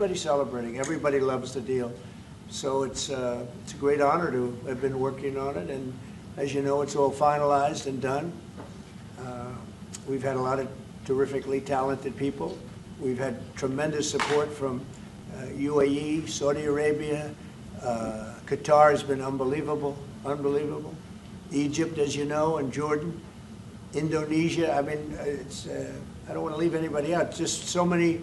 Everybody's celebrating. Everybody loves the deal. So it's a great honor to have been working on it. And as you know, it's all finalized and done. We've had a lot of terrifically talented people. We've had tremendous support from UAE, Saudi Arabia. Qatar has been unbelievable. Egypt, as you know, and Jordan. Indonesia. I mean, I don't want to leave anybody out. Just so many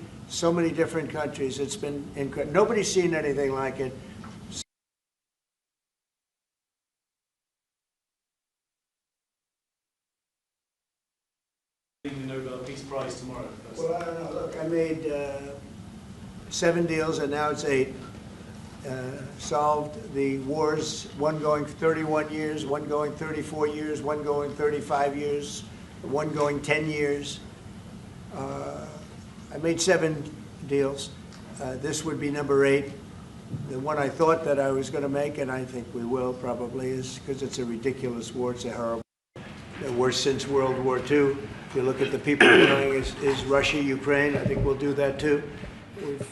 different countries. It's been incredible. Nobody's seen anything like it. The Nobel Peace Prize tomorrow. Well, I don't know. Look, I made 7 deals, and now it's 8. Solved the wars, one going 31 years, one going 34 years, one going 35 years, one going 10 years. I made 7 deals. This would be number 8. The one I thought that I was going to make, and I think we will probably, is because it's a ridiculous war. It's a horrible, the worst since World War II. If you look at the people going, is Russia, Ukraine. I think we'll do that too. We've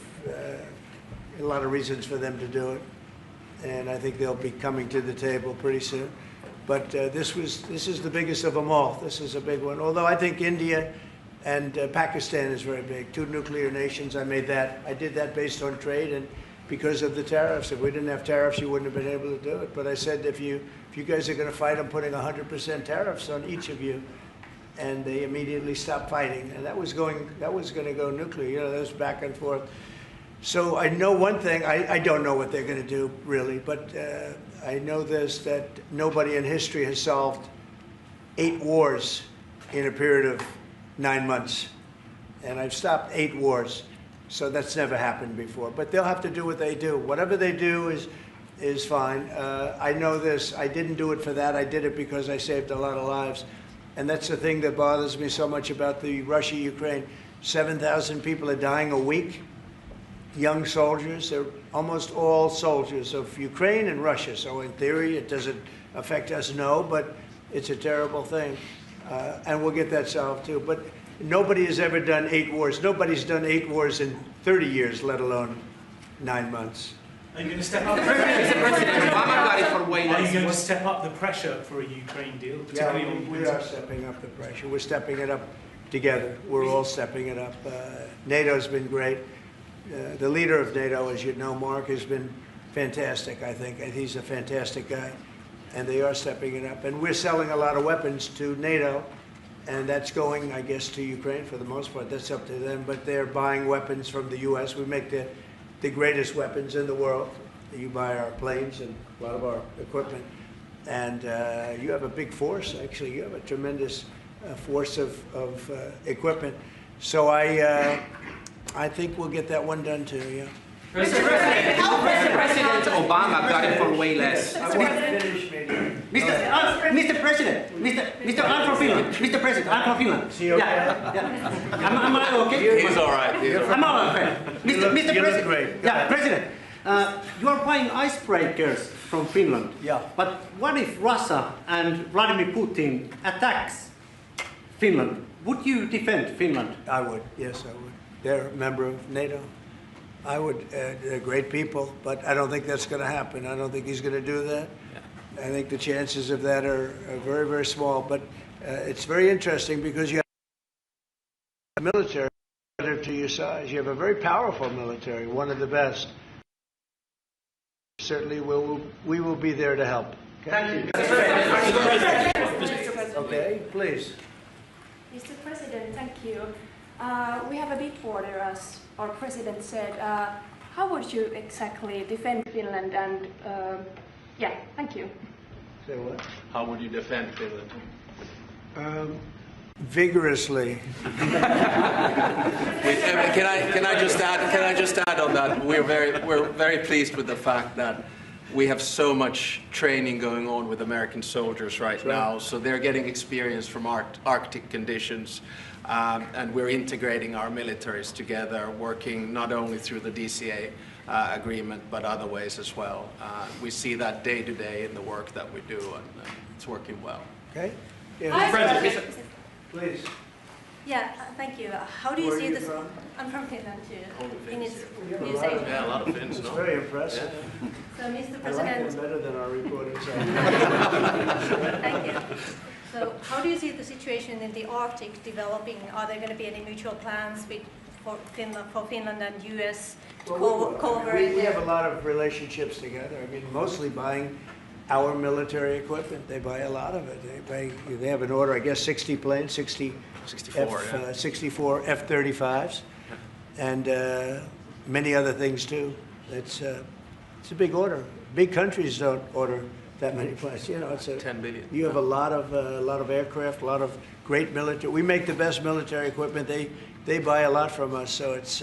a lot of reasons for them to do it, and I think they'll be coming to the table pretty soon. But this is the biggest of them all. This is a big one. Although I think India and Pakistan is very big. 2 nuclear nations. I made that. I did that based on trade and because of the tariffs. If we didn't have tariffs, you wouldn't have been able to do it. But I said, if you guys are going to fight, I'm putting 100% tariffs on each of you. And they immediately stopped fighting. And that was going to go nuclear. You know, that was back and forth. So I know one thing. I don't know what they're going to do, really. But I know this, that nobody in history has solved 8 wars in a period of 9 months. And I've stopped 8 wars. So that's never happened before. But they'll have to do what they do. Whatever they do is fine. I know this. I didn't do it for that. I did it because I saved a lot of lives. And that's the thing that bothers me so much about the Russia-Ukraine. 7,000 people are dying a week. Young soldiers. They're almost all soldiers of Ukraine and Russia. So in theory, it doesn't affect us, no, but it's a terrible thing. And we'll get that solved too. But nobody has ever done 8 wars. Nobody's done 8 wars in 30 years, let alone 9 months. Are you going to step up? Are you going to step up the pressure for a Ukraine deal? Yeah, we are stepping up the pressure. We're stepping it up together. We're all stepping it up. NATO's been great. The leader of NATO, as you know, Mark, has been fantastic, I think. And he's a fantastic guy. And they are stepping it up. And we're selling a lot of weapons to NATO. And that's going, I guess, to Ukraine for the most part. That's up to them. But they're buying weapons from the U.S. We make the greatest weapons in the world. You buy our planes and a lot of our equipment. And you have a big force, actually. You have a tremendous force of equipment. So I think we'll get that one done too, yeah. President Obama got it for way less. I want to finish, maybe. Mr. President, I'm from Finland. Mr. President, I'm from Finland. Is he okay? Yeah. Am I okay? He's all right. I'm all right. Mr. President. Great. Yeah, President. You are buying icebreakers from Finland. Yeah. But what if Russia and Vladimir Putin attacks Finland? Would you defend Finland? I would. Yes, I would. They're a member of NATO. I would. They're great people, but I don't think that's going to happen. I don't think he's going to do that. Yeah. I think the chances of that are very, very small. But it's very interesting because you have a military to your size. You have a very powerful military, one of the best. Certainly, we will be there to help. Okay? Thank you. Okay, please. Mr. President, thank you. We have a big border, as our president said. How would you exactly defend Finland? And yeah, thank you. Say what? How would you defend Finland? Vigorously. Can I just add on that? We're very pleased with the fact that we have so much training going on with American soldiers right now, so they're getting experience from Arctic conditions. And we're integrating our militaries together, working not only through the DCA agreement, but other ways as well. We see that day to day in the work that we do, and it's working well. Okay? Yeah. Please. Yeah, thank you. How do you Where are see you this? from? I'm from Finland too. All the In Finns its here. We have a News lot of- Asia. Yeah, a lot of Finns, It's no? very impressive. So, Mr. I like President, them better than our reporters. thank you. So, how do you see the situation in the Arctic developing? Are there going to be any mutual plans for Finland and U.S. to cooperate We have there? a lot of relationships together. I mean, mostly buying our military equipment. They buy a lot of it. They have an order, I guess, 60 planes, 64 F-35s, and many other things too. It's a big order. Big countries don't order that many planes. You know, it's 10 billion. You have a lot of aircraft, a lot of great military. We make the best military equipment. They buy a lot from us, so it's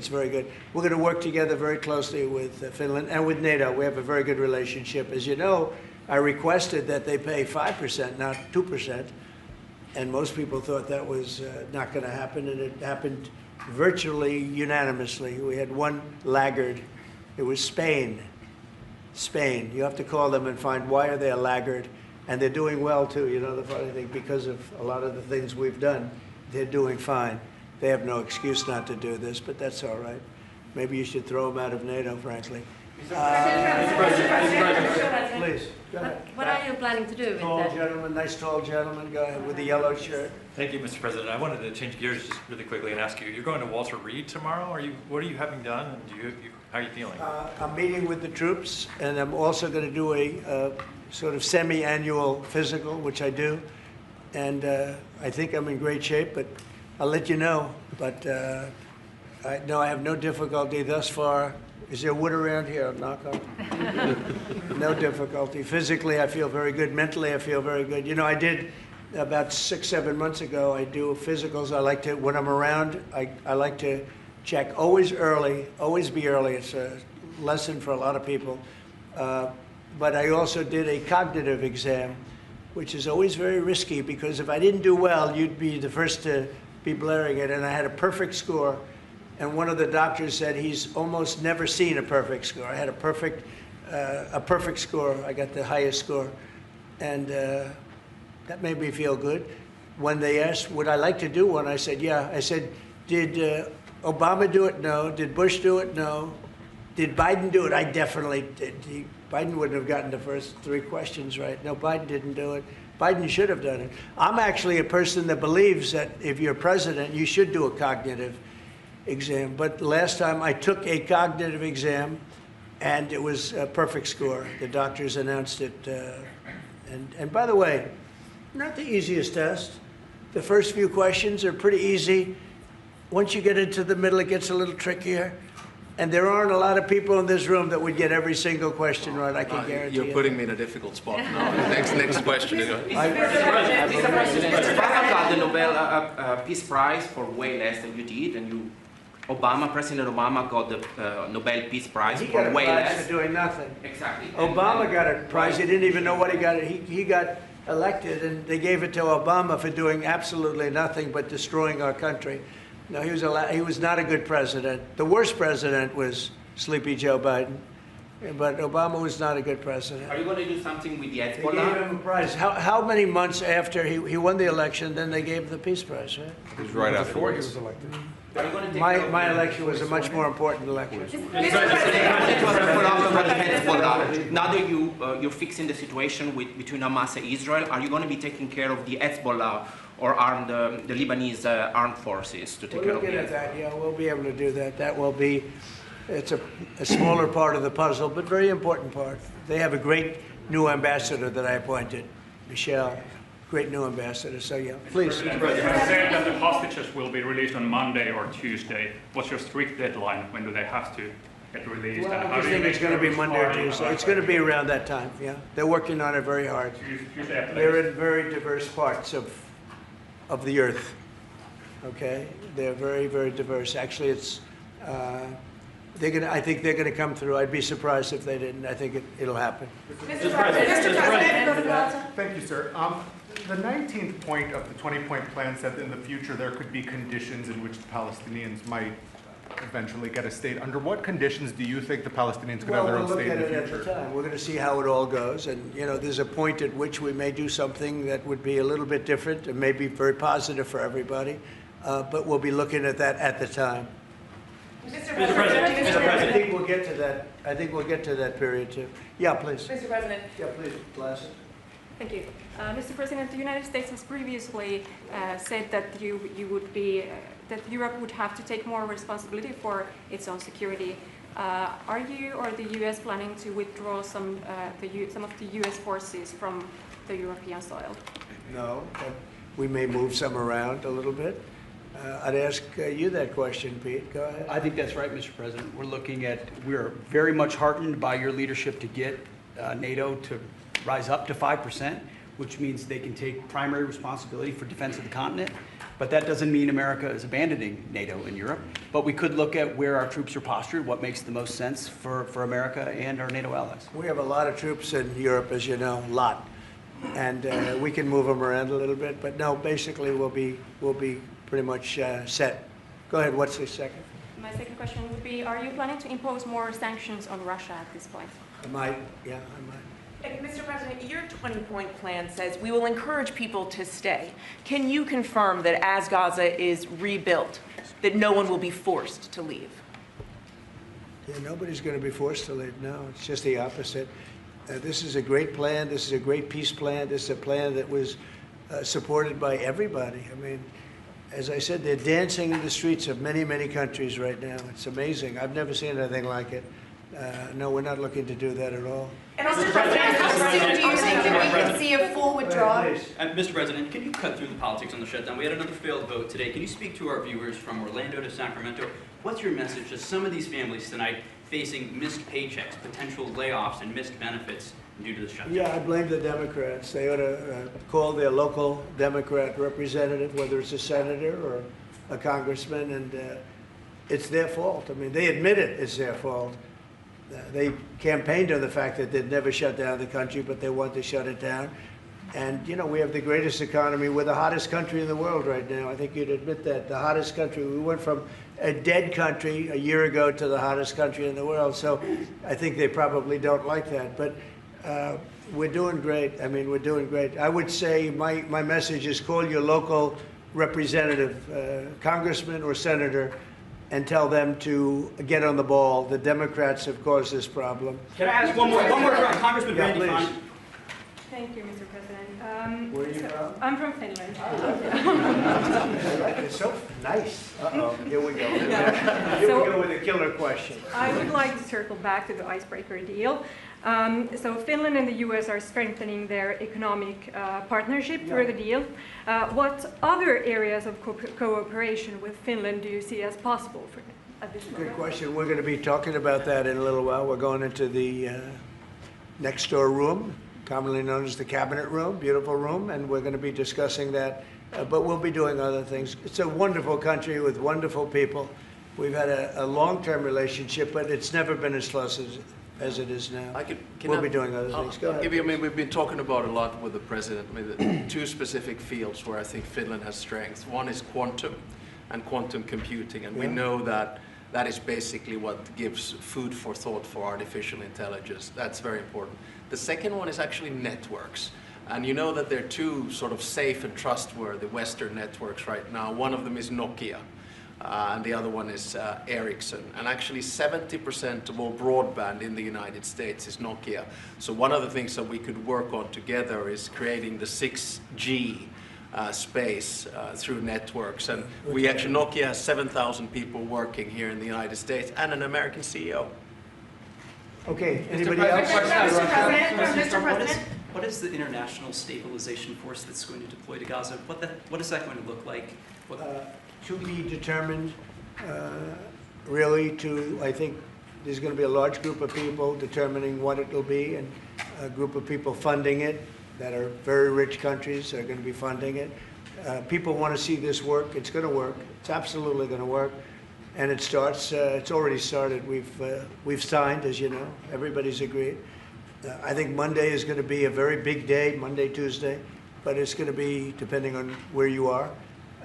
very good. We're going to work together very closely with Finland and with NATO. We have a very good relationship. As you know, I requested that they pay 5%, not 2%, and most people thought that was not going to happen, and it happened virtually unanimously. We had one laggard. It was Spain. Spain. You have to call them and find why are they a laggard, and they're doing well too. You know, the funny thing, because of a lot of the things we've done, they're doing fine. They have no excuse not to do this, but that's all right. Maybe you should throw them out of NATO, frankly. Please, go ahead. What are you planning to do with Tall that? gentleman, nice tall gentleman, go ahead, with the yellow shirt. Thank you, Mr. President. I wanted to change gears just really quickly and ask you, you're going to Walter Reed tomorrow? What are you having done, and how are you feeling? I'm meeting with the troops, and I'm also going to do a sort of semi-annual physical, which I do. And I think I'm in great shape, but I'll let you know. But I have no difficulty thus far. Is there wood around here? I'll knock on. No difficulty. Physically, I feel very good. Mentally, I feel very good. You know, I did about 6-7 months ago. I do physicals. I like to, when I'm around, I like to check always early, always be early. It's a lesson for a lot of people. But I also did a cognitive exam, which is always very risky, because if I didn't do well, you'd be the first to be blaring it. And I had a perfect score. And one of the doctors said he's almost never seen a perfect score. I had a perfect score. I got the highest score. And that made me feel good. When they asked, would I like to do one, I said, yeah. I said, did Obama do it? No. Did Bush do it? No. Did Biden do it? I definitely did. Biden wouldn't have gotten the first 3 questions right. No, Biden didn't do it. Biden should have done it. I'm actually a person that believes that if you're president, you should do a cognitive exam. But last time I took a cognitive exam, and it was a perfect score. The doctors announced it. And by the way, not the easiest test. The first few questions are pretty easy. Once you get into the middle, it gets a little trickier. And there aren't a lot of people in this room that would get every single question right, I can guarantee you. You're putting me in a difficult spot now. Next question. Mr. President, Obama got the Nobel Peace Prize for way less than you did, and President Obama got the Nobel Peace Prize He for got a way prize less. for doing nothing. Exactly. Obama got a prize. He didn't even know what he got. He got elected, and they gave it to Obama for doing absolutely nothing but destroying our country. No, he was not a good president. The worst president was Sleepy Joe Biden, but Obama was not a good president. Are you going to do something with the They gave Hezbollah? him a prize. How many months after he won the election, then they gave him the Peace Prize, right? It was right after he was elected. Are you going to take care of My the- election was a much more important election. It was a follow-up about the Hezbollah. Now that you're fixing the situation between Hamas and Israel, are you going to be taking care of the Hezbollah or the Lebanese armed forces to take We're care of looking the at that, yeah, we'll be able to do that. That will be, it's a smaller part of the puzzle, but very important part. They have a great new ambassador that I appointed, Michelle, great new ambassador, so yeah, please. You said that the hostages will be released on Monday or Tuesday. What's your strict deadline? When do they have to get released? Well, and I how do you think make it's going to sure be Monday or party- Tuesday. It's going to be around that time, yeah. They're working on it very hard. Tuesday after They're next. in very diverse parts of the earth, okay? They're very, very diverse. Actually, it's, I think they're going to come through. I'd be surprised if they didn't. I think it'll happen. Mr. President. Thank you, sir. The 19th point of the 20-point plan said that in the future there could be conditions in which the Palestinians might eventually get a state, under what conditions do you think the Palestinians could Well, have their we'll own look state at in it the at the future? time. We're going to see how it all goes. And, you know, there's a point at which we may do something that would be a little bit different and may be very positive for everybody. But we'll be looking at that at the time. Mr. President. I think we'll get to that. I think we'll get to that period too. Yeah, please. Mr. President. Yeah, please, Lassen. Thank you. Mr. President, the United States has previously said that you would be that Europe would have to take more responsibility for its own security. Are you or the U.S. planning to withdraw some of the U.S. forces from the European soil? No, but we may move some around a little bit. I'd ask you that question, Pete. Go ahead. I think that's right, Mr. President. We're very much heartened by your leadership to get NATO to rise up to 5%, which means they can take primary responsibility for defense of the continent. But that doesn't mean America is abandoning NATO in Europe. But we could look at where our troops are postured, what makes the most sense for America and our NATO allies. We have a lot of troops in Europe, as you know, a lot. And we can move them around a little bit. But no, basically we'll be pretty much set. Go ahead, what's the second? My second question would be, are you planning to impose more sanctions on Russia at this point? I might, yeah, I might. Mr. President, your 20-point plan says we will encourage people to stay. Can you confirm that as Gaza is rebuilt, that no one will be forced to leave? Yeah, nobody's going to be forced to leave. No, it's just the opposite. This is a great plan. This is a great peace plan. This is a plan that was supported by everybody. I mean, as I said, they're dancing in the streets of many, many countries right now. It's amazing. I've never seen anything like it. No, we're not looking to do that at all. And Mr. President, how soon do you think that we can see a full withdrawal? Mr. President, can you cut through the politics on the shutdown? We had another failed vote today. Can you speak to our viewers from Orlando to Sacramento? What's your message to some of these families tonight facing missed paychecks, potential layoffs, and missed benefits due to the shutdown? Yeah, I blame the Democrats. They ought to call their local Democrat representative, whether it's a senator or a congressman, and it's their fault. I mean, they admit it, it's their fault. They campaigned on the fact that they'd never shut down the country, but they want to shut it down. And, you know, we have the greatest economy. We're the hottest country in the world right now. I think you'd admit that. The hottest country. We went from a dead country a year ago to the hottest country in the world. So I think they probably don't like that. But we're doing great. I mean, we're doing great. I would say my message is call your local representative, congressman or senator, and tell them to get on the ball. The Democrats have caused this problem. Can I ask one more round? Congressman Randy Fine. Thank you, Mr. President. Where are you from? I'm from Finland. It's so nice. Uh-oh, here we go. Here we go with a killer question. I would like to circle back to the Icebreaker deal. So Finland and the U.S. are strengthening their economic partnership through the deal. What other areas of cooperation with Finland do you see as possible at this moment? Good question. We're going to be talking about that in a little while. We're going into the next door room, commonly known as the cabinet room, beautiful room, and we're going to be discussing that. But we'll be doing other things. It's a wonderful country with wonderful people. We've had a long-term relationship, but it's never been as close as it is now. We'll be doing other things. Go ahead. We've been talking about a lot with the president. I mean, the two specific fields where I think Finland has strengths. One is quantum and quantum computing, and we know that that is basically what gives food for thought for artificial intelligence. That's very important. The second one is actually networks. And you know that there are two sort of safe and trustworthy Western networks right now. One of them is Nokia. And the other one is Ericsson. And actually 70% of all broadband in the United States is Nokia. So one of the things that we could work on together is creating the 6G space through networks. And we actually, Nokia has 7,000 people working here in the United States and an American CEO. Okay, anybody else? Mr. President. What is the international stabilization force that's going to deploy to Gaza? What is that going to look like? To be determined, really, I think there's going to be a large group of people determining what it will be, and a group of people funding it that are very rich countries are going to be funding it. People want to see this work. It's going to work. It's absolutely going to work. And it starts, it's already started. We've signed, as you know. Everybody's agreed. I think Monday is going to be a very big day, Monday, Tuesday, but it's going to be, depending on where you are,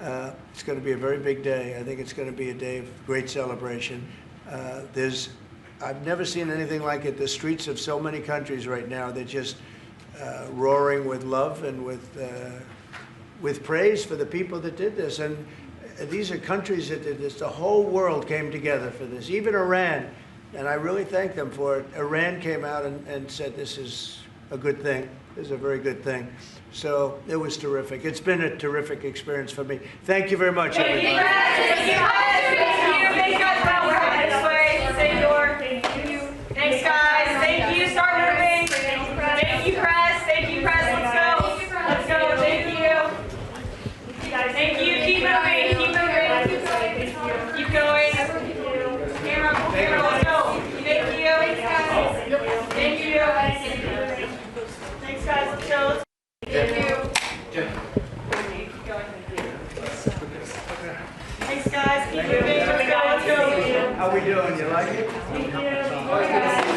It's going to be a very big day. I think it's going to be a day of great celebration. I've never seen anything like it. The streets of so many countries right now, they're just roaring with love and with praise for the people that did this. And these are countries that did this. The whole world came together for this, even Iran. And I really thank them for it. Iran came out and said this is a good thing. This is a very good thing. So it was terrific. It's been a terrific experience for me. Thank you very much, everybody. Thank you. Thank you. Thanks, guys. Thank you. Start moving. Thank you, press. Thank you, press. Let's go. Let's go. Thank you. Thank you. Keep moving. Keep moving. Keep going. Camera. Let's go. Thank you. Thank you. Thanks, guys. Let's go. Thank you. Keep going. Thanks, guys. Keep moving. Let's go. How we doing? You like it? Thank you.